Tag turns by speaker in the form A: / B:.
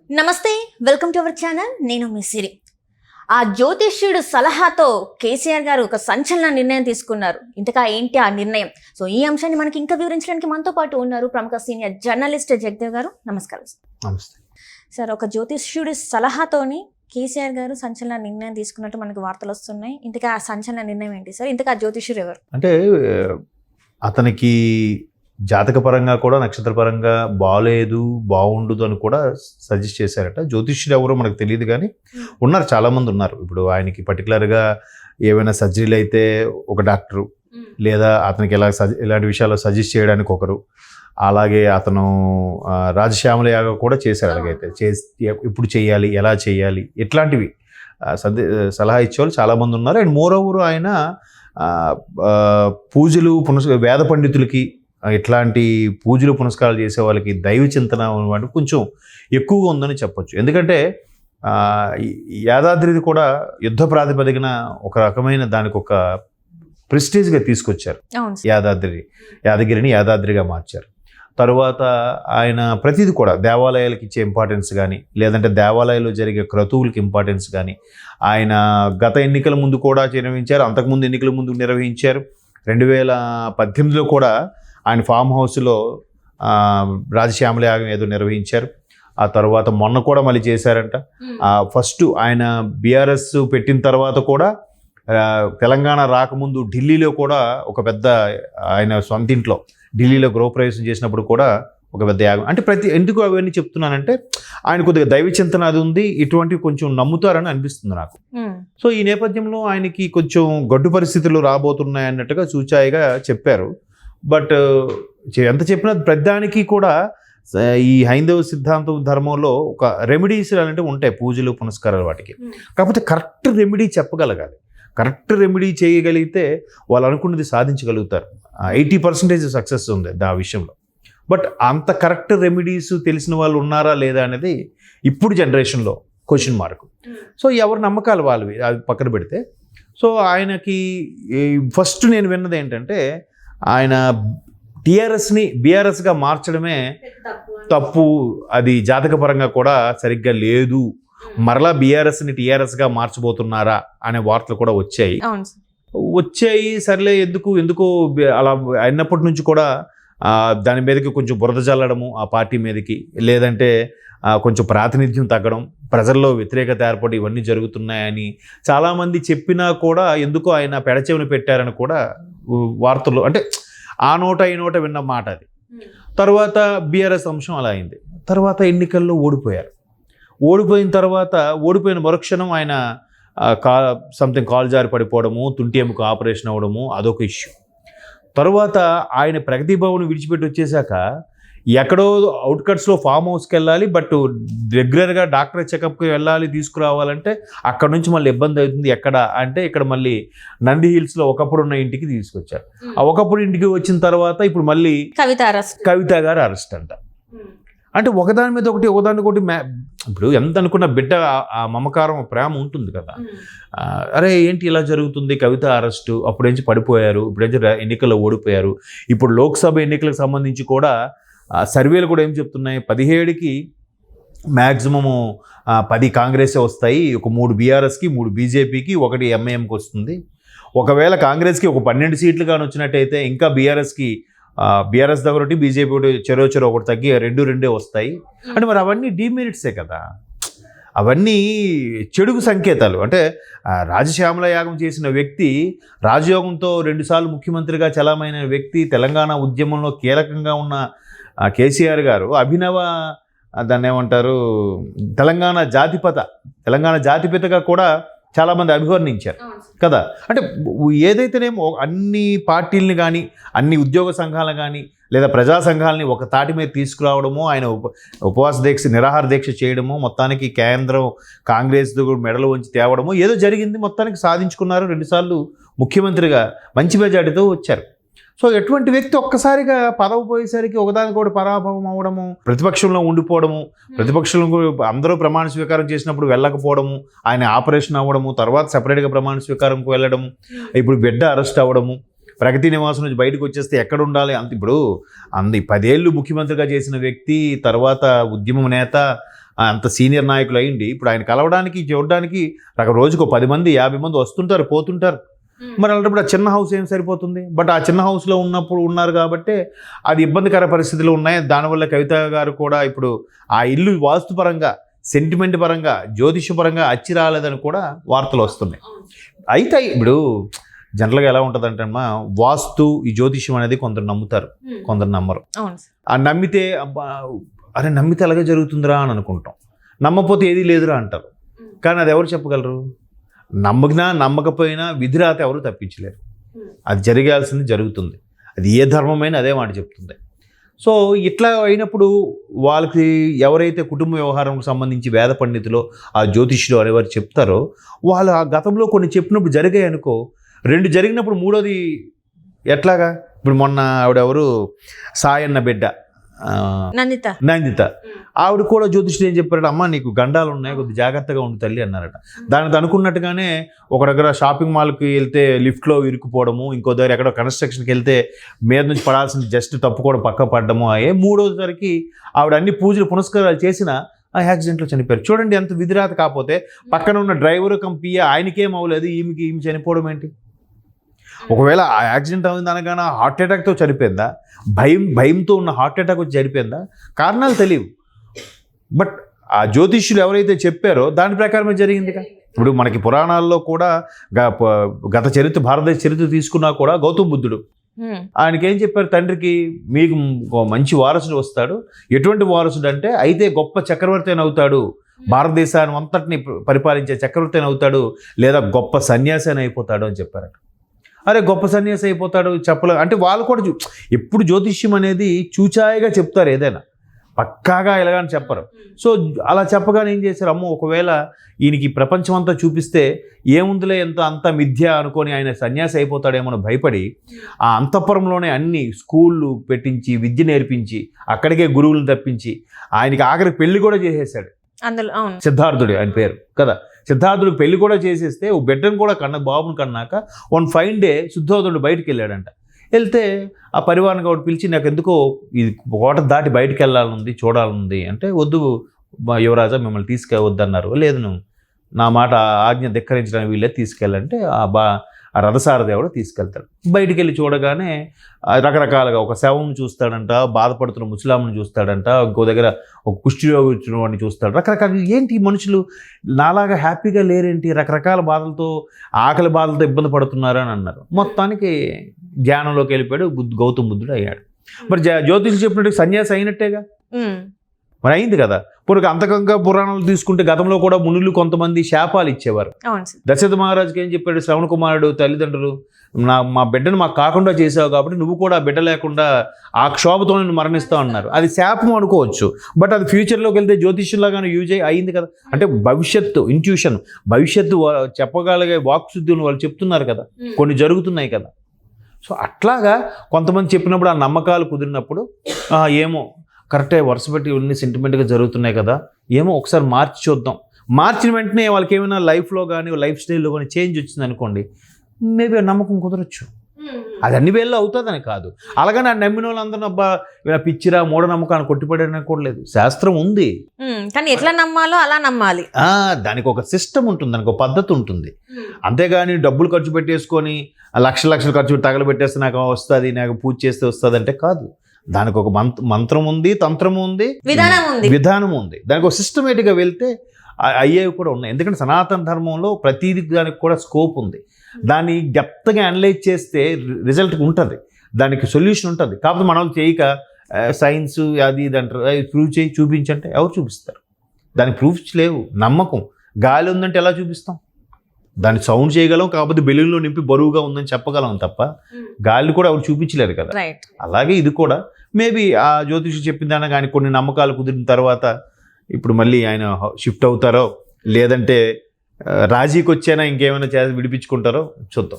A: నమస్తే, welcome to our channel. నేను మీ సిరి. ఆ జ్యోతిష్యుడు సలహాతో కేసీఆర్ గారు ఒక సంచలన నిర్ణయం తీసుకున్నారు. ఇంతకా ఏంటి ఆ నిర్ణయం? సో ఈ అంశాన్ని మనకి ఇంకా వివరించడానికి మనతో పాటు ఉన్నారు ప్రముఖ సీనియర్ జర్నలిస్ట్ జగదేవ్ గారు. నమస్కారం.
B: నమస్తే
A: సార్, ఒక జ్యోతిష్యుడి సలహాతోని కేసీఆర్ గారు సంచలన నిర్ణయం తీసుకున్నట్టు మనకు వార్తలు వస్తున్నాయి. ఇంతకా ఆ సంచలన నిర్ణయం ఏంటి సార్? ఇంతకా ఆ జ్యోతిష్యుడు ఎవరు?
B: అంటే అతనికి జాతకపరంగా కూడా నక్షత్రపరంగా బాగాలేదు, బాగుండదు అని కూడా సజెస్ట్ చేశారట. జ్యోతిష్యుడు ఎవరో మనకు తెలియదు, కానీ ఉన్నారు, చాలామంది ఉన్నారు. ఇప్పుడు ఆయనకి పర్టికులర్గా ఏమైనా సర్జరీలు అయితే ఒక డాక్టరు, లేదా అతనికి ఇలాంటి విషయాల్లో సజెస్ట్ చేయడానికి ఒకరు, అలాగే అతను రాజశ్యామల యాగం కూడా చేశారు. అలాగైతే ఇప్పుడు చేయాలి, ఎలా చేయాలి, ఇట్లాంటివి సలహా ఇచ్చేవాళ్ళు చాలామంది ఉన్నారు. అండ్ మోర్ ఓవర్ ఆయన పూజలు వేద పండితులకి, ఇట్లాంటి పూజలు పునస్కారాలు చేసే వాళ్ళకి దైవ చింతన వంటి కొంచెం ఎక్కువగా ఉందని చెప్పొచ్చు. ఎందుకంటే యాదాద్రిది కూడా యుద్ధ ప్రాతిపదికన ఒక రకమైన దానికి ఒక ప్రెస్టీజ్గా తీసుకొచ్చారు. యాదగిరిని యాదాద్రిగా మార్చారు. తరువాత ఆయన ప్రతిదీ కూడా దేవాలయాలకు ఇచ్చే ఇంపార్టెన్స్ కానీ, లేదంటే దేవాలయాల్లో జరిగే క్రతువులకి ఇంపార్టెన్స్ కానీ, ఆయన గత ఎన్నికల ముందు కూడా నిర్వహించారు, అంతకుముందు ఎన్నికల ముందు నిర్వహించారు. 2018లో కూడా ఆయన ఫామ్ హౌస్లో రాజశ్యామల యాగం ఏదో నిర్వహించారు. ఆ తర్వాత మొన్న కూడా మళ్ళీ చేశారంట. ఫస్ట్ ఆయన బీఆర్ఎస్ పెట్టిన తర్వాత కూడా తెలంగాణ రాకముందు ఢిల్లీలో కూడా ఒక పెద్ద, ఆయన సొంత ఇంట్లో ఢిల్లీలో గృహప్రవేశం చేసినప్పుడు కూడా ఒక పెద్ద యాగం. అంటే ఎందుకు అవన్నీ చెప్తున్నానంటే ఆయన కొద్దిగా దైవ చింతన అది ఉంది, ఇటువంటివి కొంచెం నమ్ముతారని అనిపిస్తుంది నాకు. సో ఈ నేపథ్యంలో ఆయనకి కొంచెం గడ్డు పరిస్థితులు రాబోతున్నాయి అన్నట్టుగా సూచాయిగా చెప్పారు. బట్ ఎంత చెప్పినా ప్రతిదానికి కూడా ఈ హైందవ సిద్ధాంతం ధర్మంలో ఒక రెమెడీస్ అంటే ఉంటాయి, పూజలు పునస్కారాలు వాటికి. కాకపోతే కరెక్ట్ రెమెడీ చెప్పగలగాలి. కరెక్ట్ రెమెడీ చేయగలిగితే వాళ్ళు అనుకున్నది సాధించగలుగుతారు. 80% సక్సెస్ ఉంది ఆ విషయంలో. బట్ అంత కరెక్ట్ రెమెడీస్ తెలిసిన వాళ్ళు ఉన్నారా లేదా అనేది ఇప్పుడు జనరేషన్లో క్వశ్చన్ మార్క్. సో ఎవరి నమ్మకాలు వాళ్ళవి, అది పక్కన పెడితే. సో ఆయనకి ఫస్ట్ నేను విన్నది ఏంటంటే, ఆయన టీఆర్ఎస్ని బీఆర్ఎస్గా మార్చడమే తప్పు, అది జాతకపరంగా కూడా సరిగ్గా లేదు, మరలా బీఆర్ఎస్ని టీఆర్ఎస్గా మార్చబోతున్నారా అనే వార్తలు కూడా వచ్చాయి. సర్లే, ఎందుకో అలా అయినప్పటి నుంచి కూడా దాని మీదకి కొంచెం బురద జల్లడము, ఆ పార్టీ మీదకి, లేదంటే కొంచెం ప్రాతినిధ్యం తగ్గడం, ప్రజల్లో వ్యతిరేకత ఏర్పడి ఇవన్నీ జరుగుతున్నాయని చాలామంది చెప్పినా కూడా ఎందుకో ఆయన పెడచెవిని పెట్టారని కూడా వార్తలు, అంటే ఆ నోట ఈ నోట విన్న మాట అది. తర్వాత బీఆర్ఎస్ అంశం అలా అయింది. తర్వాత ఎన్నికల్లో ఓడిపోయారు. ఓడిపోయిన తర్వాత ఓడిపోయిన మరుక్షణం ఆయన సంథింగ్ కాల్ జారి పడిపోవడము, తుంటి ఎముక ఆపరేషన్ అవ్వడము, అదొక ఇష్యూ. తర్వాత ఆయన ప్రగతి భవన్ విడిచిపెట్టి వచ్చేసాక ఎక్కడో అవుట్కట్స్లో ఫామ్ హౌస్కి వెళ్ళాలి, బట్ రెగ్యులర్గా డాక్టర్ చెకప్కి వెళ్ళాలి, తీసుకురావాలంటే అక్కడ నుంచి మళ్ళీ ఇబ్బంది అవుతుంది. ఎక్కడ అంటే ఇక్కడ మళ్ళీ నంది హిల్స్లో ఒకప్పుడు ఉన్న ఇంటికి తీసుకొచ్చారు. ఆ ఒకప్పుడు ఇంటికి వచ్చిన తర్వాత ఇప్పుడు మళ్ళీ కవిత గారు అరెస్ట్ అంట. అంటే ఒకదాని మీద ఒకటి ఇప్పుడు ఎంత అనుకున్న బిడ్డ ఆ మమకారం ప్రేమ ఉంటుంది కదా. అరే ఏంటి ఇలా జరుగుతుంది, కవిత అరెస్టు, అప్పుడేంచి పడిపోయారు, ఇప్పుడేంచి ఎన్నికల్లో ఓడిపోయారు. ఇప్పుడు లోక్సభ ఎన్నికలకు సంబంధించి కూడా సర్వేలు కూడా ఏం చెప్తున్నాయి, 17కి మ్యాక్సిమము 10 కాంగ్రెసే వస్తాయి, ఒక 3 బీఆర్ఎస్కి, 3 బీజేపీకి, 1 ఎంఐఎంకి వస్తుంది. ఒకవేళ కాంగ్రెస్కి ఒక 12 సీట్లు కానీ వచ్చినట్టయితే ఇంకా బీఆర్ఎస్ దగ్గర ఒకటి, బీజేపీ ఒకటి, చెరో ఒకటి తగ్గి 2 వస్తాయి. అంటే మరి అవన్నీ డీమెరిట్సే కదా, అవన్నీ చెడుకు సంకేతాలు. అంటే రాజశ్యామల యాగం చేసిన వ్యక్తి, రాజయోగంతో 2 సార్లు ముఖ్యమంత్రిగా చలామైన వ్యక్తి, తెలంగాణ ఉద్యమంలో కీలకంగా ఉన్న కేసీఆర్ గారు దాన్ని ఏమంటారు, తెలంగాణ జాతిపితగా కూడా చాలామంది అభివర్ణించారు కదా. అంటే ఏదైతేనేమో అన్ని పార్టీలని కానీ, అన్ని ఉద్యోగ సంఘాలను కానీ, లేదా ప్రజా సంఘాలని ఒక తాటి మీద తీసుకురావడము, ఆయన ఉపవాస దీక్ష, నిరాహార దీక్ష చేయడము, మొత్తానికి కేంద్రం కాంగ్రెస్ మెడలు వంచి తేవడము ఏదో జరిగింది. మొత్తానికి సాధించుకున్నారు, 2 సార్లు ముఖ్యమంత్రిగా మంచి మెజార్టీతో వచ్చారు. సో ఎటువంటి వ్యక్తి ఒక్కసారిగా పదవి పోయేసరికి ఒకదానికొకటి పరాభవం అవ్వడము, ప్రతిపక్షంలో ఉండిపోవడము, ప్రతిపక్షంలో అందరూ ప్రమాణ స్వీకారం చేసినప్పుడు వెళ్ళకపోవడము, ఆయన ఆపరేషన్ అవ్వడము, తర్వాత సెపరేట్గా ప్రమాణ స్వీకారంకు వెళ్ళడము, ఇప్పుడు బిడ్డ అరెస్ట్ అవ్వడము, ప్రగతి నివాసం నుంచి బయటకు వచ్చేస్తే ఎక్కడ ఉండాలి అంత. ఇప్పుడు 10 ఏళ్ళు ముఖ్యమంత్రిగా చేసిన వ్యక్తి, తర్వాత ఉద్యమం నేత, అంత సీనియర్ నాయకులు అయ్యింది ఇప్పుడు ఆయన కలవడానికి చూడడానికి రోజుకు 10 మంది 50 మంది వస్తుంటారు పోతుంటారు. మరి అలాంటప్పుడు ఆ చిన్న హౌస్ ఏం సరిపోతుంది? బట్ ఆ చిన్న హౌస్లో ఉన్నారు కాబట్టి అది ఇబ్బందికర పరిస్థితులు ఉన్నాయి. దానివల్ల కవిత గారు కూడా ఇప్పుడు ఆ ఇల్లు వాస్తుపరంగా సెంటిమెంట్ పరంగా జ్యోతిషపరంగా అచ్చి రాలేదని కూడా వార్తలు వస్తున్నాయి. అయితే ఇప్పుడు జనరల్గా ఎలా ఉంటుందంటే అమ్మా, వాస్తు ఈ జ్యోతిష్యం అనేది కొందరు నమ్ముతారు, కొందరు నమ్మరు. ఆ నమ్మితే అరే నమ్మితే అలాగే జరుగుతుందిరా అని అనుకుంటాం, నమ్మపోతే ఏదీ లేదురా అంటారు. కానీ అది ఎవరు చెప్పగలరు? నమ్మకినా నమ్మకపోయినా విధిరాత ఎవరు తప్పించలేరు. అది జరగాల్సింది జరుగుతుంది. అది ఏ ధర్మమైనా అదే మాట చెప్తుంది. సో ఇట్లా అయినప్పుడు వాళ్ళకి ఎవరైతే కుటుంబ వ్యవహారంకు సంబంధించి వేద పండితులు ఆ జ్యోతిష్యులు అనేవారు చెప్తారో వాళ్ళు ఆ గతంలో కొన్ని చెప్పినప్పుడు జరిగాయి అనుకో, 2 జరిగినప్పుడు మూడోది ఎట్లాగా? ఇప్పుడు మొన్న ఆవిడెవరు సాయన్న బిడ్డ నందిత ఆవిడ కూడా జ్యోతిష్యుడు ఏం చెప్పారట, అమ్మ నీకు గండాలు ఉన్నాయి కొద్ది జాగ్రత్తగా ఉండి తల్లి అన్నారట. దానికి అనుకున్నట్టుగానే ఒక దగ్గర షాపింగ్ మాల్కి వెళ్తే లిఫ్ట్లో ఇరుక్కుపోవడము, ఇంకో దగ్గర ఎక్కడో కన్స్ట్రక్షన్కి వెళ్తే మీద నుంచి పడాల్సింది జస్ట్ తప్పుకోవడం పక్క పడ్డము అయ్యే. మూడోసారికి ఆవిడ అన్ని పూజలు పునస్కారాలు చేసిన ఆ యాక్సిడెంట్లో చనిపోయారు. చూడండి ఎంత విధిరాత. కాకపోతే పక్కన ఉన్న డ్రైవరు కంపియ ఆయనకేం అవ్వలేదు, ఈమె చనిపోవడం ఏంటి? ఒకవేళ ఆ యాక్సిడెంట్ అయింది అనగానే హార్ట్ అటాక్తో చనిపోయిందా? భయంతో ఉన్న హార్ట్ అటాక్ వచ్చి చనిపోయిందా? కారణాలు తెలియవు. బట్ ఆ జ్యోతిష్యులు ఎవరైతే చెప్పారో దాని ప్రకారమే జరిగిందిగా. ఇప్పుడు మనకి పురాణాల్లో కూడా గత చరిత్ర, భారతదేశ చరిత్ర తీసుకున్నా కూడా గౌతమ బుద్ధుడు ఆయనకేం చెప్పారు, తండ్రికి మీకు మంచి వారసుడు వస్తాడు. ఎటువంటి వారసుడు అంటే అయితే గొప్ప చక్రవర్తి అని అవుతాడు, భారతదేశాన్ని అంతటిని పరిపాలించే చక్రవర్తి అని అవుతాడు, లేదా గొప్ప సన్యాసి అని అయిపోతాడు అని చెప్పారట. అరే గొప్ప సన్యాసి అయిపోతాడు చెప్పలే అంటే వాళ్ళు కూడా ఎప్పుడు జ్యోతిష్యం అనేది చూచాయిగా చెప్తారు, ఏదైనా పక్కాగా ఎలాగని చెప్పరు. సో అలా చెప్పగానే ఏం చేశారు, అమ్మో ఒకవేళ ఈయనకి ప్రపంచం అంతా చూపిస్తే ఏముందిలే అంత మిథ్య అనుకొని ఆయన సన్యాసి అయిపోతాడేమో భయపడి ఆ అంతఃపురంలోనే అన్ని స్కూళ్ళు పెట్టించి విద్య నేర్పించి అక్కడికే గురువులను తప్పించి ఆయనకి ఆఖరికి పెళ్లి కూడా చేసేసాడు. సిద్ధార్థుడు ఆయన పేరు కదా. సిద్ధార్థుడికి పెళ్లి కూడా చేసేస్తే ఓ బిడ్డను కూడా బాబుని కన్నాక 1 ఫైన్ డే శుద్ధోదనుడు బయటికి వెళ్ళాడంట. వెళ్తే ఆ పరివారం కాబట్టి పిలిచి నాకు ఎందుకో ఇది కోట దాటి బయటికి వెళ్ళాలనుంది, చూడాలనుంది అంటే, వద్దు యువరాజా మిమ్మల్ని తీసుకెవద్దన్నారు. లేదు నువ్వు నా మాట ఆజ్ఞ ధిక్కరించడానికి వీళ్ళే తీసుకెళ్ళంటే ఆ రథసారథి తీసుకెళ్తాడు. బయటికి వెళ్ళి చూడగానే రకరకాలుగా ఒక శవం చూస్తాడంట, బాధపడుతున్న ముసలాంని చూస్తాడంట, ఇంకో దగ్గర ఒక కుష్ఠరోగి వచ్చిన వాడిని చూస్తాడు. రకరకాల ఏంటి మనుషులు నాలాగా హ్యాపీగా లేరేంటి, రకరకాల బాధలతో ఆకలి బాధలతో ఇబ్బంది పడుతున్నారు అని అన్నారు. మొత్తానికి ధ్యానంలోకి వెళ్ళిపోయాడు, గౌతమ బుద్ధుడు అయ్యాడు. మరి జ్యోతిషులు చెప్పినట్టు సన్యాసి అయినట్టేగా, మరి అయింది కదా. పూర్వక అంతకంగా పురాణాలు తీసుకుంటే గతంలో కూడా మునులు కొంతమంది శాపాలు ఇచ్చేవారు. దశరథ మహారాజుకి ఏం చెప్పాడు శ్రవణ కుమారుడు తల్లిదండ్రులు, మా బిడ్డను మాకు కాకుండా చేసావు కాబట్టి నువ్వు కూడా బిడ్డ లేకుండా ఆ క్షోభతో నేను మరణిస్తావు అన్నారు. అది శాపం అనుకోవచ్చు, బట్ అది ఫ్యూచర్లోకి వెళ్తే జ్యోతిష్యులాగానే యూజ్ అయింది కదా. అంటే భవిష్యత్తు ఇంట్యూషన్, భవిష్యత్తు చెప్పగలిగే వాక్శుద్ధులు వాళ్ళు చెప్తున్నారు కదా, కొన్ని జరుగుతున్నాయి కదా. సో అట్లాగా కొంతమంది చెప్పినప్పుడు ఆ నమ్మకాలు కుదిరినప్పుడు ఏమో కరెక్టే వరుస పెట్టి ఇవన్నీ సెంటిమెంట్గా జరుగుతున్నాయి కదా, ఏమో ఒకసారి మార్చి చూద్దాం. మార్చిన వెంటనే వాళ్ళకి ఏమైనా లైఫ్లో కానీ లైఫ్ స్టైల్లో కానీ చేంజ్ వచ్చింది అనుకోండి, మేబీ నమ్మకం కుదరచ్చు. అది అన్ని వేళలో అవుతుందని కాదు. అలాగని ఆ నమ్మిన వాళ్ళందరూ అబ్బా ఇలా పిచ్చిరా మూఢనమ్మకాన్ని కొట్టిపడడానికి కూడా లేదు. శాస్త్రం ఉంది,
A: కానీ ఎట్లా నమ్మాలో అలా నమ్మాలి.
B: దానికి ఒక సిస్టమ్ ఉంటుంది, దానికి ఒక పద్ధతి ఉంటుంది. అంతేగాని డబ్బులు ఖర్చు పెట్టేసుకొని లక్షలు ఖర్చు తగలబెట్టేస్తే నాకు వస్తుంది, నాకు పూజ చేస్తే వస్తుంది అంటే కాదు. దానికి ఒక మంత్రం ఉంది, తంత్రం ఉంది, విధానం ఉంది. దానికి ఒక సిస్టమేటిక్గా వెళ్తే అయ్యేవి కూడా ఉన్నాయి. ఎందుకంటే సనాతన ధర్మంలో ప్రతిదీ దానికి కూడా స్కోప్ ఉంది. దాన్ని డెప్త్గా అనలైజ్ చేస్తే రిజల్ట్ ఉంటుంది, దానికి సొల్యూషన్ ఉంటుంది. కాకపోతే మనం చేయక సైన్స్ అది ఇది అంటారు, ప్రూవ్ చేయి చూపించంటే ఎవరు చూపిస్తారు? దానికి ప్రూఫ్స్ లేవు. నమ్మకం గాలి ఉందంటే ఎలా చూపిస్తాం? దాన్ని సౌండ్ చేయగలం, కాకపోతే బెలూన్లో నింపి బరువుగా ఉందని చెప్పగలం తప్ప గాలిని కూడా ఎవరు చూపించలేరు కదా. అలాగే ఇది కూడా మేబీ ఆ జ్యోతిషి చెప్పిన దాన్ని కానీ కొన్ని నమ్మకాలు కుదిరిన తర్వాత ఇప్పుడు మళ్ళీ ఆయన షిఫ్ట్ అవుతారో లేదంటే రాజీకి వచ్చైనా ఇంకేమైనా చేసి విడిపించుకుంటారో చూద్దాం.